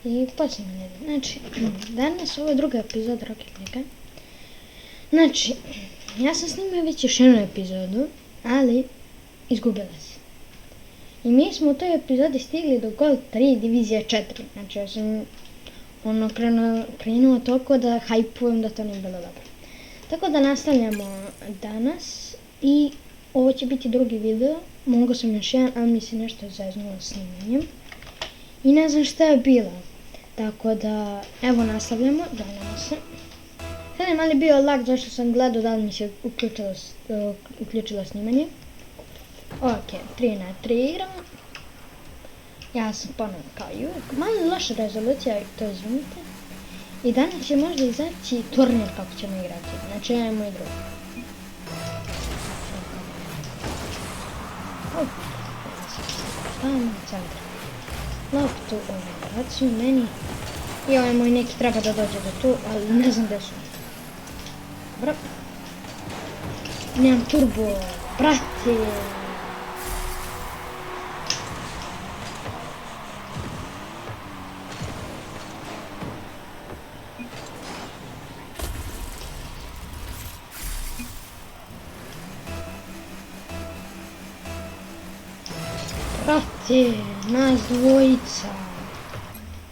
I počnemo. Znači, danas ovo je druga epizoda Rocket League. Znači, ja sam snimio već još jednu epizodu, ali izgubila se. I mi smo u toj epizodi stigli do Gold 3 divizija 4. Znači, ja sam krenuo toliko da hajpujem da to nije bilo dobro. Tako da nastavljamo danas i ovo će biti drugi video. Mogao sam još jedan, ali mi se nešto zeznulo snimanjem. I ne znam šta je bilo. Tako da, evo nastavljamo, danemo se. Sad je mali bio lag zašto sam gledao da li mi se uključilo snimanje. Ok, 3 na 3 igramo. Ja sam ponovno kao i uvijek. Malo loša rezolucija, to izvinite. I danas će možda izaći turnir kako ćemo igrati. Znači, ja i moj drug. Tamo u centru. Loptu baciju meni. I ovaj moj neki treba da dođe do tu, ali ne znam gdje su. Dobro. Nemam turbo, brate. Brate, nas dvojica.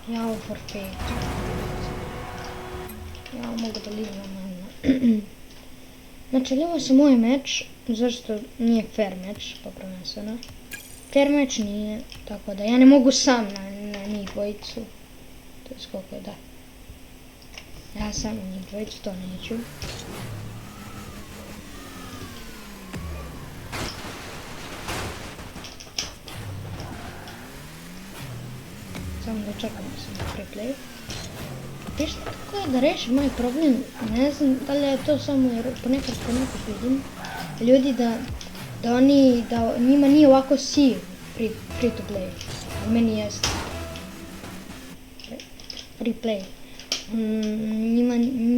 Jao, forfeit. Ja mogu da livim normalno. Znači, ovo je moj meč, zašto nije fair meč, poprvenstveno. Fair meč nije, tako da ja ne mogu sam na njih dvojicu. To je skoliko je da. Ja sam na njih dvojicu, to neću. Samo da čekam da sam na preplayu. Viš tako je da rešim moj problem, ne znam da li je to samo jer ponekad vidim ljudi da njima nije ovako siv free to play, a meni jeste free play.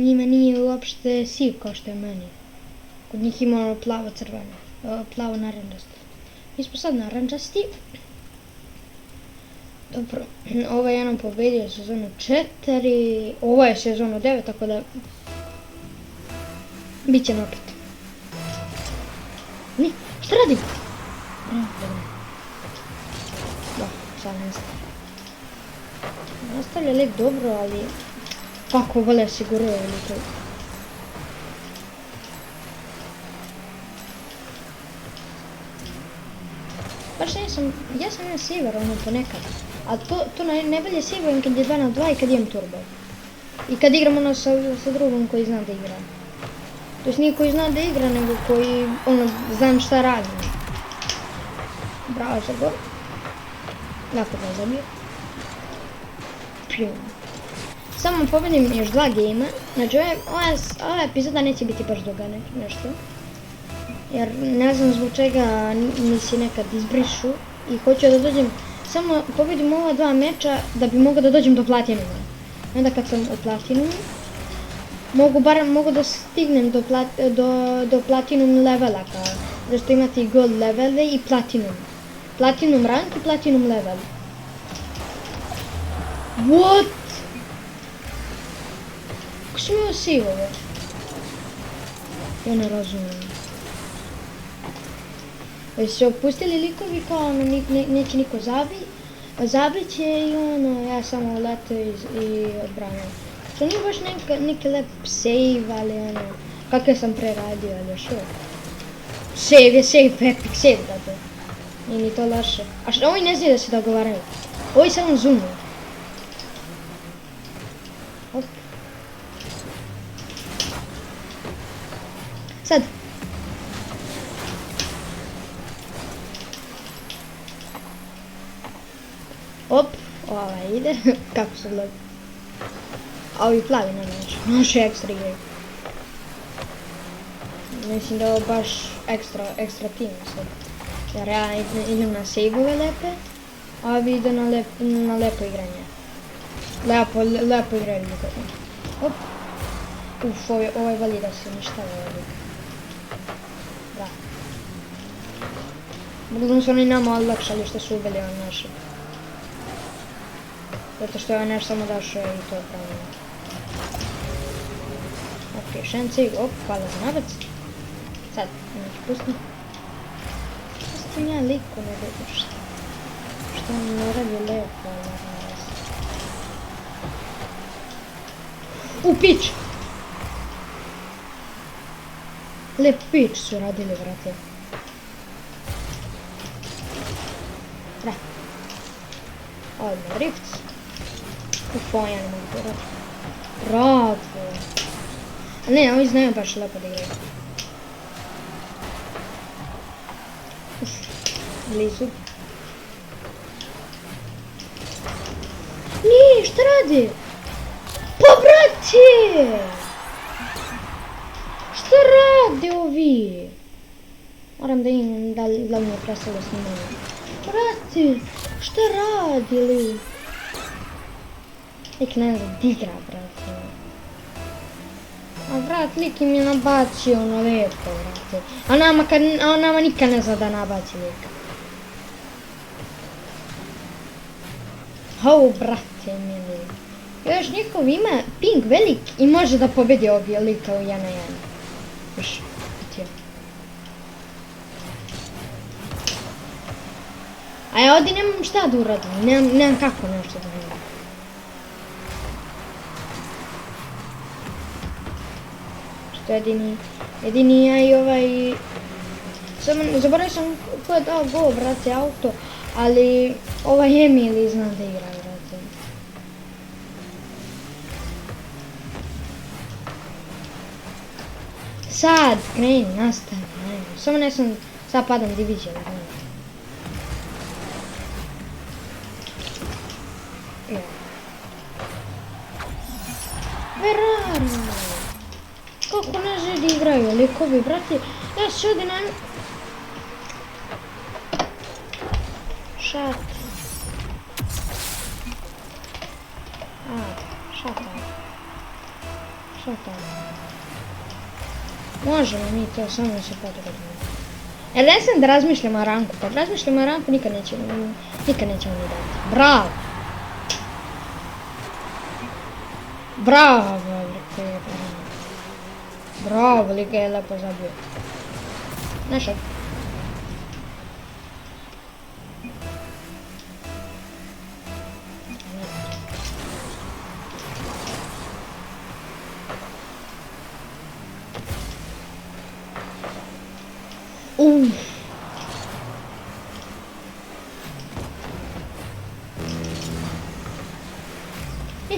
Njima nije uopšte siv kao što je meni. Kod njih ima plavo naranđasti. Mi smo sad naranđasti. Dobro, ovo je jednom pobedio sezonu 4, ovo je sezonu 9, tako da bit će napet. Ni, šta radim? Da, sad nastavlja. Nastavlja lik dobro, ali kako vole siguruje ili to. Baš ja sam na siver ono ponekad, a to najbolje siverujem kad je 2 na 2 i kad imam turbo. I kad igram ono sa drugom koji zna da igra. To jest nije koji zna da igra, nego koji ono znam šta radim. Bravo za gol. Napad ne zabio. Pljum. Samo pobedim još 2 gejma, znači ova epizoda neće biti baš duga nešto. Jer ne znam zbog čega mi se nekad izbrišu i hoću da dođem, samo pobedim ova 2 meča da bi mogao da dođem do platinuma. Onda kad sam u platinumu, mogu da stignem do platinum levela, zašto imate i gold levele i platinum. Platinum rank i platinum level. What? Kako sam imao sivove? Ja ne razumijem. Već se opustili likovi kao ono neće niko zabit će i ono ja samo uletao i odbranio. To nije baš neki lep save, ali ono kakve sam preradio, ali još uvijek. Save je save, epic save dakle. Nije ni to laše. A što ovi ne znaju da se dogovaraju. Ovi samo zoomuju. Hop. Sad. Op, ova ide, kako se gleda. A ovi plavi ne znači, naši ekstra igraju. Mislim da je ovo baš ekstra tim sad. Jer ja idem na save-ove lepe, a ovi ide na lepo igranje. Lepo igraju. Op. Uf, ovaj vali da se uništava ovdje. Da. Bogdom su oni nama olakšali što su ubili on naši. Zato što je nešto samo došao i to pravimo. Ok, šence, op, hvala za nabac. Sad, neću pustiti. Što s tim ja liku ne vidim šta? Što on ne radi lepo, ali ne znam. Pić! Lep pić su radili, vrate. Da. Odmah rift. Ufo, ja ne mogu to raditi. Bravo! Ne, ovi znaju baš lepo da igraju. Blizu. Nije, šta radi? Pa brate! Šta radi ovi? Moram da imam da li mi je prestalo snimanje. Brate, šta radi li? Lik ne zna di igra, brate. A brat, lik im je nabacio ono lepo, brate. A nama nikad ne zna da nabaci lik. Hau, brate, mili. Još njihov ima ping velik i može da pobedi ovog lika u 1-1. Još, utio. A ja ovdje nemam šta da uradim, nemam kako nešto da uradim. Što jedini ja i ovaj... Zaboravio sam ko je dao gol, brate, auto, ali ovaj Emili zna da igra, brate. Sad, kreni, nastavi, ajmo. Samo ne sam, sad padam diviziju, ajmo. Verano! Kako nazad igraju likovi, brate? Ja se ovdje na... Šat. Šata. Možemo mi to, samo se potrudimo. Jer ne sam da razmišljamo o ranku. Kad razmišljamo o ranku nikad nećemo ni dati. Bravo! Bravo, brate. Bravo, Liga je lepo zabio. Našao.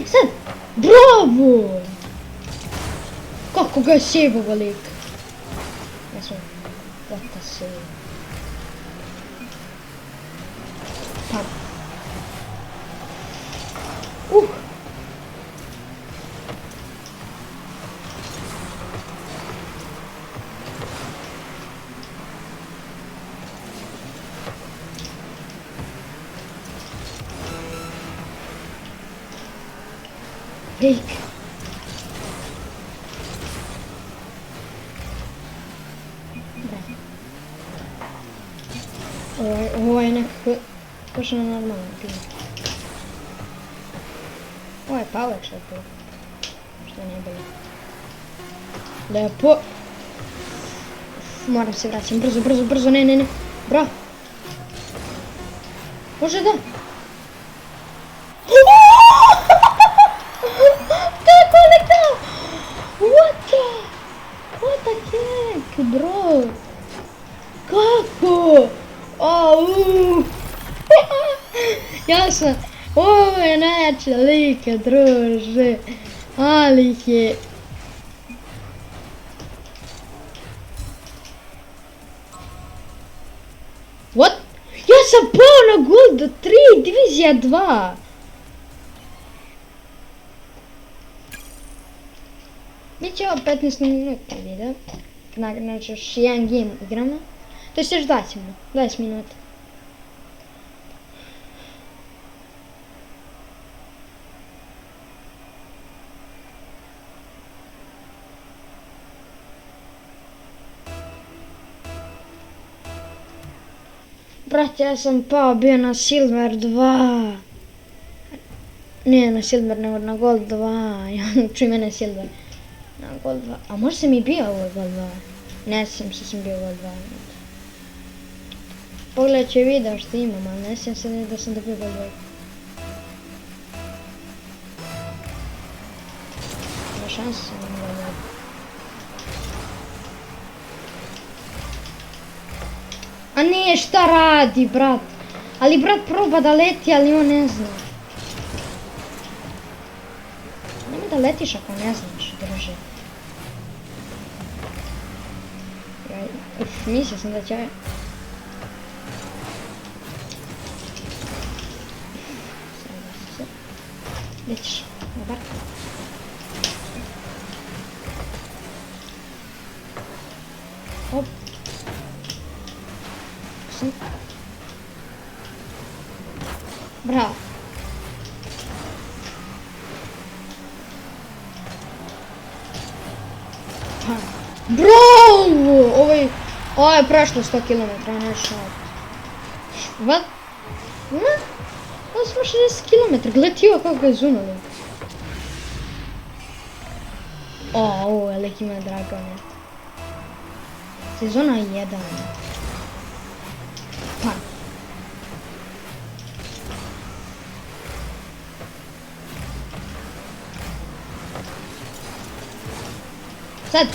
Sad! Bravo! Kako ga je sejvao lik? Ja sam... What the save? Pa... Lik. Ovo je nekako pošao normalno ping. Ovo je power shot bio. Što nije bilo. Lepo. Moram se vraćam, brzo, ne. Bravo. Može da. Kako je dao? What the heck, bro? Kako? Ja sam... Ovo je najjača lika, druže. Ali ih je... What? Ja sam pao na gol do 3, divizija 2. Biće ovo 15 minuta video. Znači još jedan game igramo. To je još 20 minuta. Brate, ja sam pao bio na Silver 2. Nije na silver, nego na gold 2. Čuj mene silver. Na gold 2. A možda sam i bio ovo gold 2. Ne sjećam se sam bio gold 2. Pogledat ću video što imam, ali ne sjećam se da sam dobio gold 2. Ima šanse sam imam gold 2. A nije, šta radi, brat? Ali brat proba da leti, ali on ne zna. Nemoj da letiš ako ne znaš, druže. Mislio sam da će... Gdje ćeš? Dobar. Hop. Bravo. Bravo! Ovo je prošlo 100 km, ne šal. What? Ovo smo 60 km, gledaj ovo kako ga je zunuli. Ovo je lik ima dragone. Sezona 1. Pa. Sad.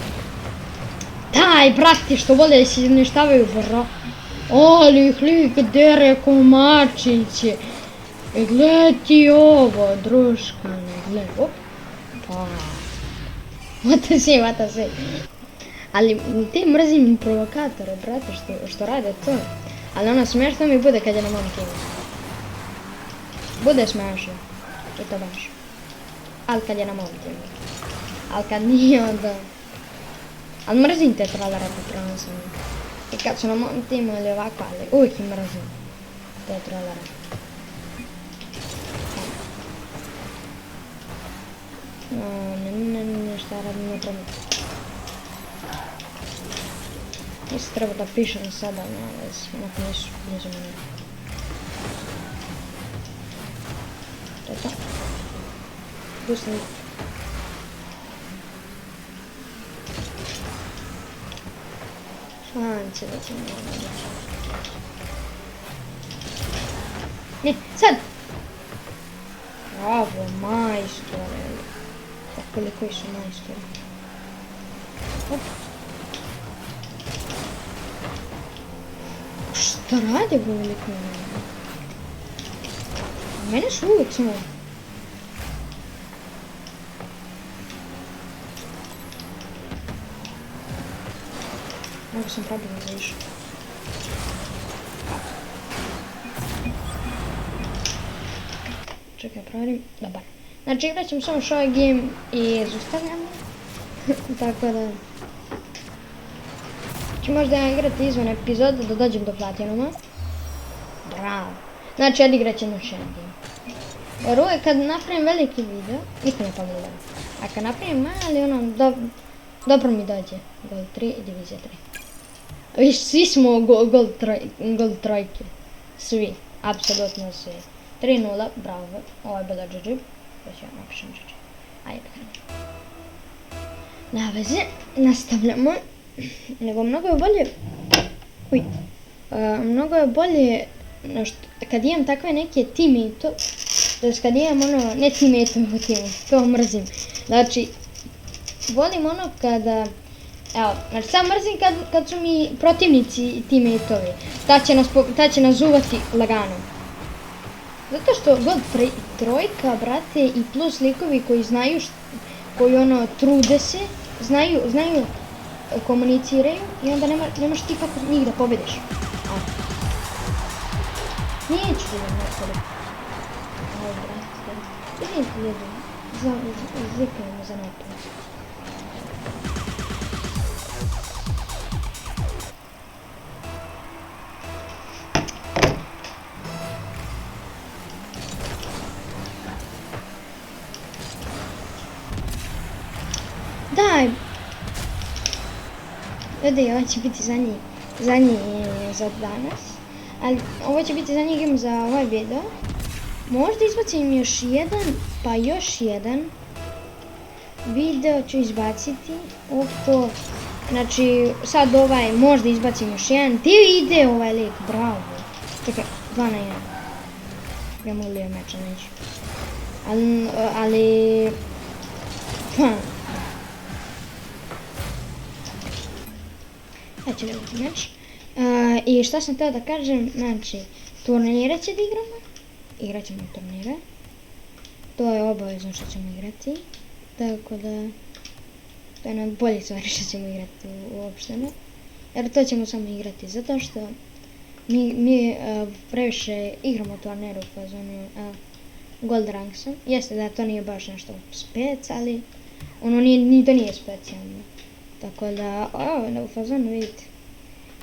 Daj, brati, što vole da se uništavaju vra. Ali ih lik dere ko mačiće. Gled ti ovo, druškane, gled. Op. Pa. Vata se. Ali te mrzim provokatore, brate, što rade to. Ali ono smiješno mi bude kad je na mom timu. Bude smiješno. I to baš. Ali kad je na mom timu. Ali kad nije onda... Ali mrzim te trolere po prenosom. I kad su na mom timu ili ovako, ali uvijek im mrzim te trolere. Ne, šta radim, ne treba. Isto treba da pišem sada, ako nisu blizu mene. To je to. Pustim. Šanci da ćemo ovo. Ne, sad! Bravo, majstore. Koliko su majstori. Hop. Šta radi ovo veliko mene? Mene su uvijek samo. Mogu sam pravilno zavišao. Čekaj, provjerim. Dobar. Znači igrat ćemo samo još ovaj game i zaustavljamo. Tako da... ću možda ja igrati izvan epizoda da dođem do platinuma. Bravo. Znači odigrat ćemo još jedan game. Jer uvijek kad napravim veliki video, niko ne pogleda. A kad napravim mali, ono, dobro mi dođe. Gold 3 i divizija 3. Viš, svi smo gold trojke. Svi, apsolutno svi. 3-0, bravo. Ovo je bilo GG. Da ću ja napišem GG. Ajde. Na veze, nastavljamo. Nego mnogo je bolje... Uj. Mnogo je bolje... kad imam takve neke teammate-o, to kad imam ono... Ne teammate-o u timu, to mrzim. Znači, volim ono kada... Evo, znači sam mrzim kad su mi protivnici teammate-ovi. Ta će nas zuvati lagano. Zato što god trojka, brate, i plus likovi koji znaju, koji ono trude se, znaju, komuniciraju i onda nemaš ti kako njih da pobediš. Neću da idem nekoliko. Aj, brate, idem ti jedem, zlikajmo za napad. Daj! Ljudi, ovo će biti zadnji za danas. Ali ovo će biti zadnji game za ovaj video. Možda izbacim još jedan, pa još jedan. Video ću izbaciti oko, znači sad možda izbacim još jedan. Gdje ide ovaj lik, bravo. Čekaj, 2 na 1. Premulio meča, neću. Ali... Ja ću gledati meč. I šta sam htio da kažem, znači, turnire će da igramo. Igrat ćemo turnire. To je obavezno što ćemo igrati. Tako da, to je jedna bolje stvari što ćemo igrati uopšte ne. Jer to ćemo samo igrati zato što mi previše igramo turniru u fazonu Gold Ranksa. Jeste da to nije baš nešto spec, ali ono to nije specijalno. Tako da, u fazonu vidite.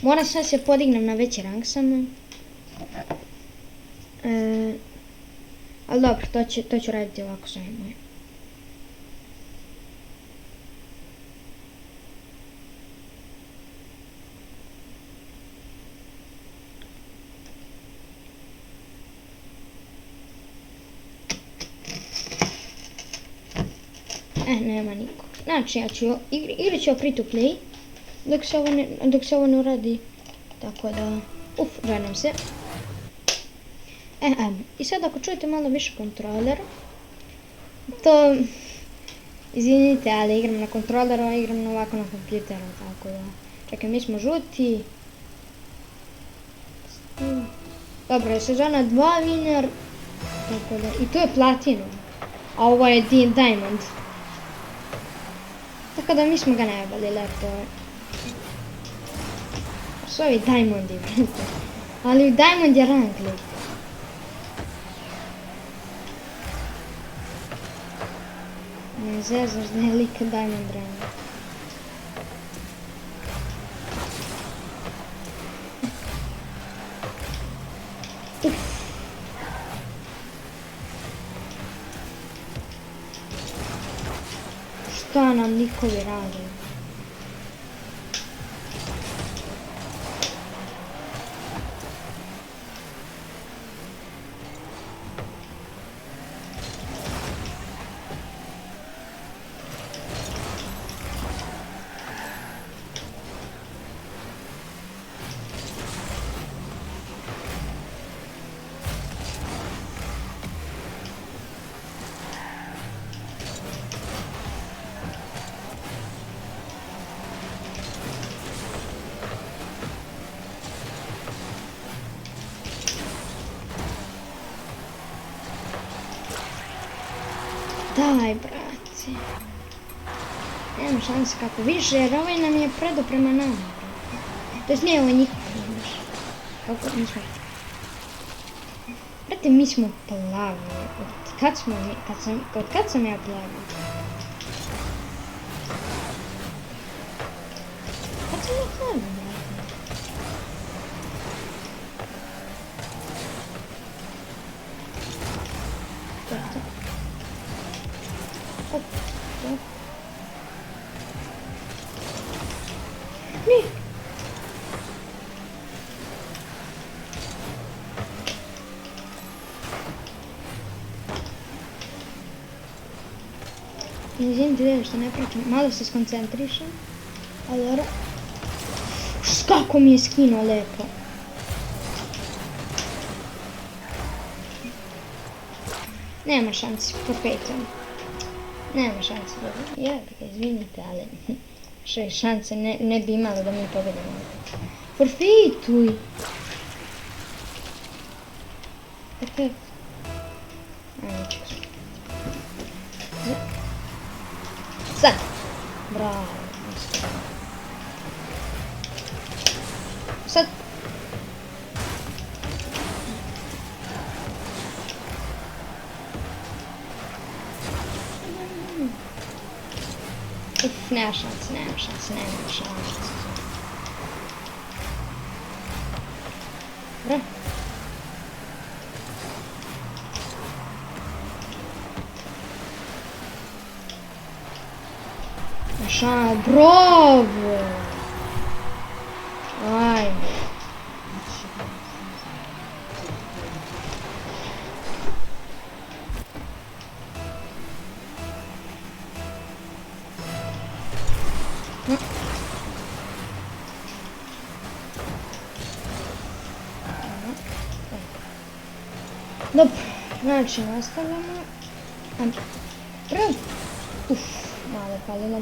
Moram sad se podignem na veći rank samo. Ali dobro, to ću raditi ovako sve moje. Nema nikog. Znači, igrat ću free to play dok se ovo ne uradi. Tako da, želim se. I sad ako čujete malo više kontroler, to, izvinite, ali igram na kontroleru, a igram ovako na kompjuteru, tako da. Čekaj, mi smo žuti. Dobro, je sezona 2 winner, tako da, i to je platinum, a ovo je diamond. Tako da mi smo ga najbolji, lepo je. Su ovi diamondi, brate. Ali diamond je rank, lik. Ne zezaš da je lik diamond rank. Šta nam nikovi rade? Daj, brate. Nema šanse kako više, jer ovaj nam je predo prema nama, brate. To jest nije ovo njihov, znaš. Kako mi smo... Brate, mi smo plavi. Od kad smo mi... Od kad sam ja plavi? Kad sam ja plavi, brate? Izvinite da što ne pričam, malo se skoncentrišem, ali dobro. Kako mi je skinuo lepo. Nema šansi, forfeitom. Nema šansi, dobro. Ja, izvinite, ali 6 šanse ne bi imalo da mi pobedimo. Forfeituj! Perfekt. Ajde, čekaj. Sad! Bravo! Sad! Nema šanse. Bra. Bravo! Ajde. Dobro, znači nastavljamo. Prvo, malo je falilo.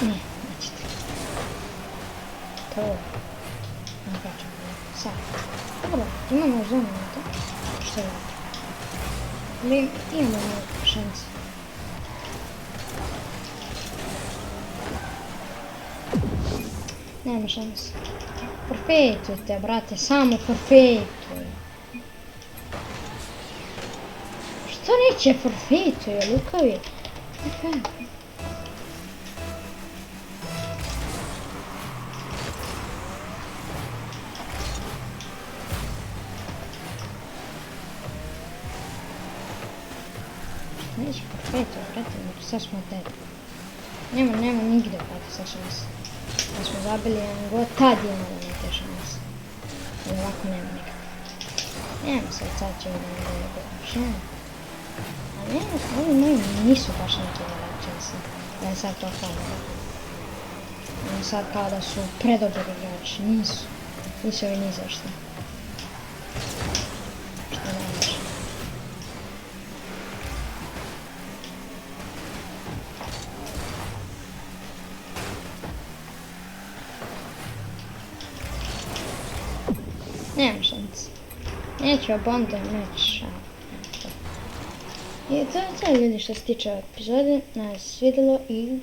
Ne, nećete. To. Ne kačemo. Sad. Dobro, imamo još 2 minuta. Što je ovdje? Ali imamo šanse. Nema šanse. Forfeitujte, brate, samo forfeituj. Što neće forfeituje, lukavi? Neće forfeituje, brate, sad smo dead. Nema nigde, brate, sad šanse. Da smo zabili jedan god, tad imamo neke šanse. Ali ovako nema nikakve. Nema sad ćemo da ne bude uopće. A nema, ovi moji nisu baš neki šanse. Da je sad to hvala. Oni sad kao da su predobri igrači, nisu. Nisu ovi ni za što. Što ne može. Nemam šanse. Neću obomda, neću. I to je ljudi što se tiče epizode. Nas vidjelo i